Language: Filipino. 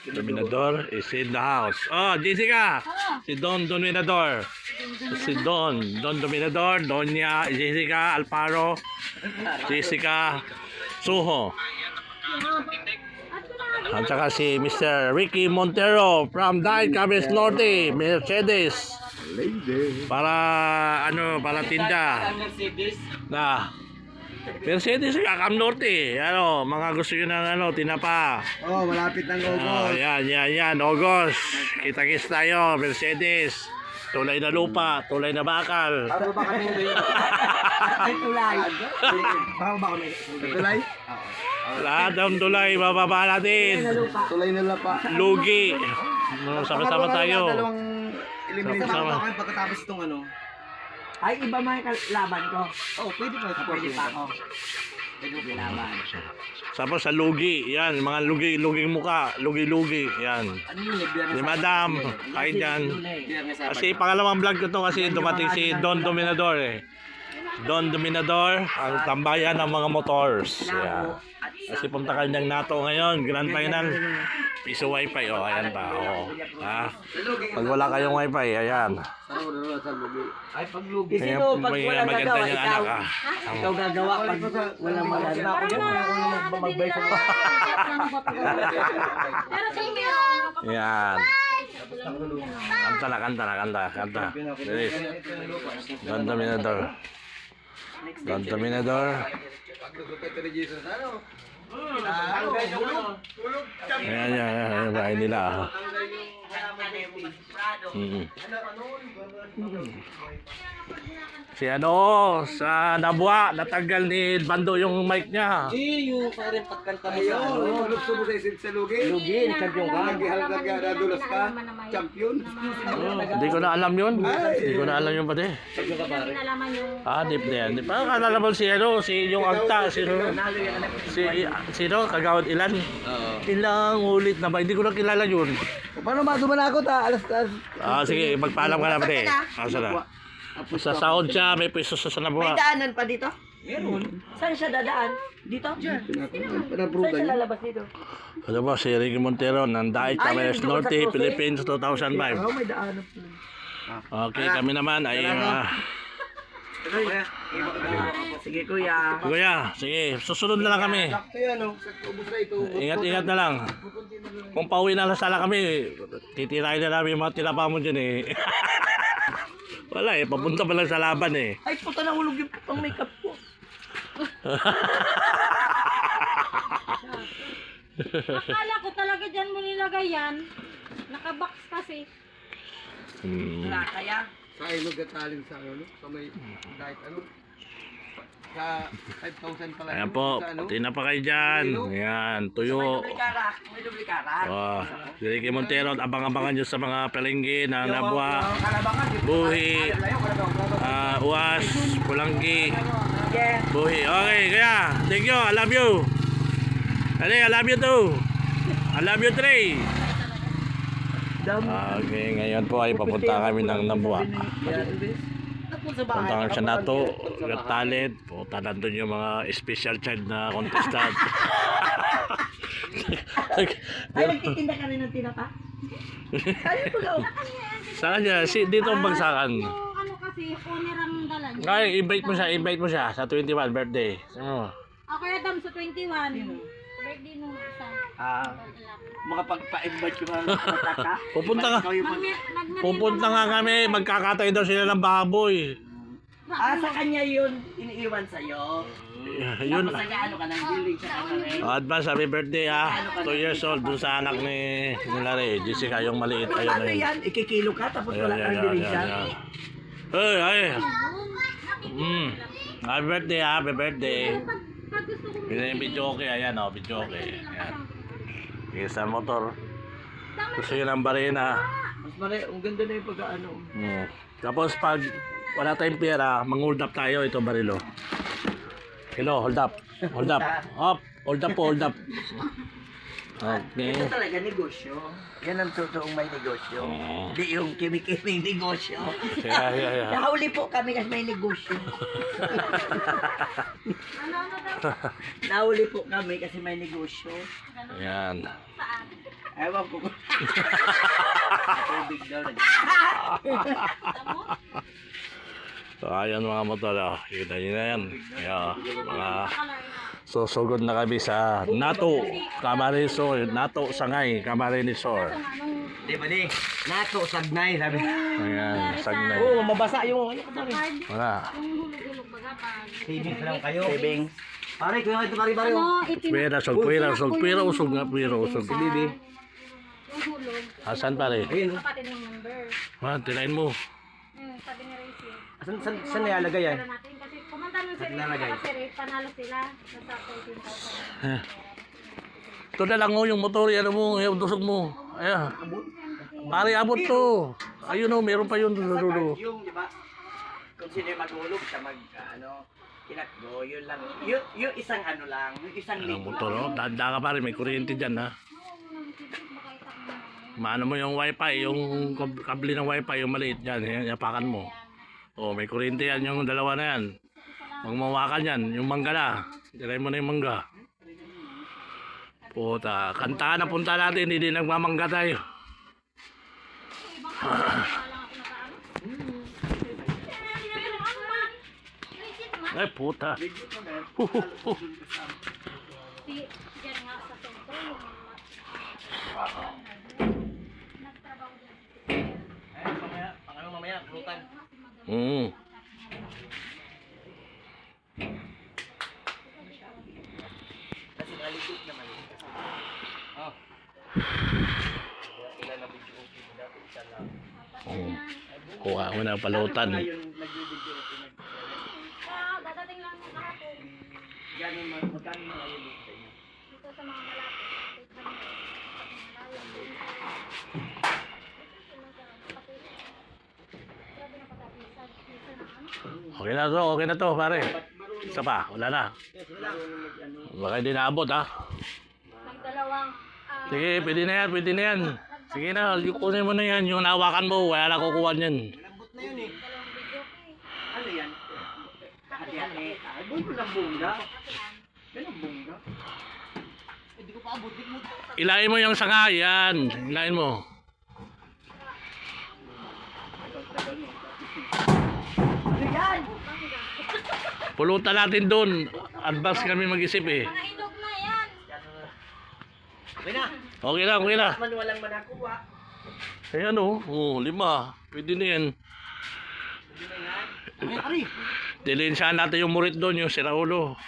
Dominador is in the house. Oh, Jessica! Si Don Dominador. Si Don Dominador, Donya Jessica Alparo, Jessica Suho. At saka si Mr. Ricky Montero from Diet Cabres Norte, Mercedes. Para para tinda. Na. Mercedes Cam Norte. Mga gusto nyo ng tinapa. Oh, malapit ng August. Yan. August. Kita-kits tayo, Mercedes. Tulay na lupa, tulay na bakal. Ano ba kami? Tulay. Baka ba kami? Tulay? Lahat ng tulay, bababa natin. Tulay na lupa. Lugi. Sama-sama tayo. Dalawang elimination Sama-sama. ako pagkatapos itong ano. Ay, iba may laban ko. Oh, pwede pa. Pwede pa ako. Pwede ko laban. Tapos sa lugi, yan, mga luging muka, lugi-lugi, yan. Ano yun? Biyernes Si Madam, kahit yan. Biyernes Kasi pangalawang vlog ko to kasi dumating si Don Dominador eh. Don Dominador, ang tambayan ng mga motors. Yeah. Kasi punta kanyang NATO ngayon, grand final. Piso wifi, ayan pa, Pag wala kayong wifi, ayan. Ay, paglugi. Kaya Sino, pag may wala maganda gagawa, niyang ikaw. anak, Ikaw gagawa pag wala magagawa. Magbay ko pa. Yan. Kanta. Bilis. Don Dominador. Ayan, bahay nila. Si sa Nabua, natanggal ni Bando yung mic niya. Yung parang pagkanta mo sa Ayun, lukso mo sa lugi. Lugi, champion ka. Nagihal ka, champion. Hindi ko na alam yun. Hindi ko na alam yun pati. Champion ka pare. Deep na yan. Parang alala mo si yung Agta, sino, Kagawad Ilan. Ilang ulit na ba? Hindi ko na kilala yun. Paano madumanakot alas. Sige, magpaalam ka na pati. Sana. Sa Saud siya, may pwesto sa May Sanabua. daanan pa dito? Meron. Saan siya dadaan? Dito? Saan siya lalabas dito? Ano ba, si Ricky Montero ng Diet Cabres Norte, Philippines 2005. May daanan pa. Okay, kami naman ay... Sige kuya. Kuya, sige, susunod na lang kami. Ingat-ingat na lang. Kung pauwi na lang sana kami, titirahin na namin yung mga tinapa mo dyan eh. Wala papunta pa lang sa laban eh. Ay puta, nahulog yung pang makeup ko. Akala ko talaga dyan mo nilagay yan. Nakabox kasi. Wala kaya. Sa ilog at talim sa sa may diet sa 5,000 pala. Ayan po, pati na pa kayo dyan. Ayan, tuyo. May dublikara. Si Ricky Montero, abang-abangan nyo sa mga palengke na Nabua, Buhi, Uwas, Pulanggi, Buhi. Okay, kaya, thank you, I love you. I love you too. I love you three. Okay, ngayon po ay papunta kami ng Nabua. Punta kami sa NATO, Got Talent. Punta nandun yung mga special child na contestant. Ay, nagtitinda ka rin ng tinapa? Ay, pag Saan niya? Dito ang bagsakan. Yung ano kasi, owner ang dala niya. Ay, invite mo siya sa 21 birthday. Ako Adam sa 21. Birthday nung isa. makapagpa-invite ko mga kataka. Pupunta nga. Pupunta nga kami. Magkakatay daw sila ng baboy. Sa kanya yun, iniiwan sa'yo. Yun. Tapos nag-ano ka ng billing sa kanya. Advance happy birthday 2 years old dun sa anak ni Larry. Jessica yung maliit. Ayun Ano na yun. yan? Ikikilo ka tapos wala kang billing siya. Ay. Happy birthday, happy birthday. Video okay, ayan video okay. Ayan. Isa motor. Gusto yun ang barena. Mas mali, ang ganda na yung pag-ano. Tapos pag wala tayong pera, mang-hold up tayo. Ito barilo. Hello, hold up. Hold up. Up. Hold up po, hold up. Okay. Ito talaga negosyo. Yan ang totoong may negosyo. Oo. Hindi yung kimi-kiming negosyo. Yeah. Nahuli po kami kasi may negosyo. Nahuli po kami kasi may negosyo. Yan. Ewan ko. Tubig daw. So, ayan mga motor. Oh. Kita nyo na yan. Ayan, mga susugod na kami sa Nato Camarines Nato Sangay Camarines Di ba di? Nato, sagnay, sabi. Ayan, sagnay. Oo, mabasa yung ano. Wala. Yung hulog-hulog baga pag... Savings lang kayo. Savings. Pare, kuya ito pare-pare. Ano, itin... Pwera, usog nga, pwera, usog. Bibi. Yung hulog. Asan pare? Ayun. Kapatid ng number. Ha, tirain mo. Sabi ni Racy. Saan nilalagay yan? Para natin kasi kumanta ng si Nilalagay. Racy kasi panalo sila. Nasa 13,000. Ito na lang yung motor, ano mo, yung dusog mo. Ayan. Pare, abot to. Ayun o, meron pa yun sa dulo. Yung, di ba? Kung sino yung matulog siya kinakbo, yun lang. Yung isang ano lang, yung isang Ang link. motor, oh. Danda ka pare, may kuryente dyan ha. Maano mo yung wifi, yung kable ng wifi, yung maliit dyan, yan, yapakan mo. Oh, may kuryente yan, yung dalawa na yan. Magmawakan yan, yung mangga na. Tirayin mo na yung mangga. Puta, kantahan na punta natin, hindi nagmamangga tayo. Ay, puta. Diyan nga sa sentro. Nagtrabaho dyan. Mamaya, pulutan. Kasi nalikot naman yun. Oh. Ilan na video okay mo dati, isa lang. Kuha mo na palutan. Yung nag-video okay na. Dadating lang ng kahapon. Ganun magkano na ngayon dito sa inyo? Dito sa mga malapit. Okay na to, pare. Isa pa, wala na. Baka hindi naabot ha. Nagdalawang Sige, pwede na yan. Sige na, kunin mo na yan. Yung nawakan mo, wala na kukuha niyan. Lambot na yun eh. dalawang video ko eh. Ano yan? Hati-hati. Ay, bungo ng bunga. Ganun bunga. Hindi ko pa abot. Ilain mo yung sanga, yan. Ilain mo. Ano yan? Pulutan natin doon. Advance kami mag-isip eh. Mga indog na yan. Okay na. Okay na. Man walang manakuha. Ayan o, 5. Pwede na yan. Ay, ari. Dilinsyahan natin yung murit doon, yung siraulo.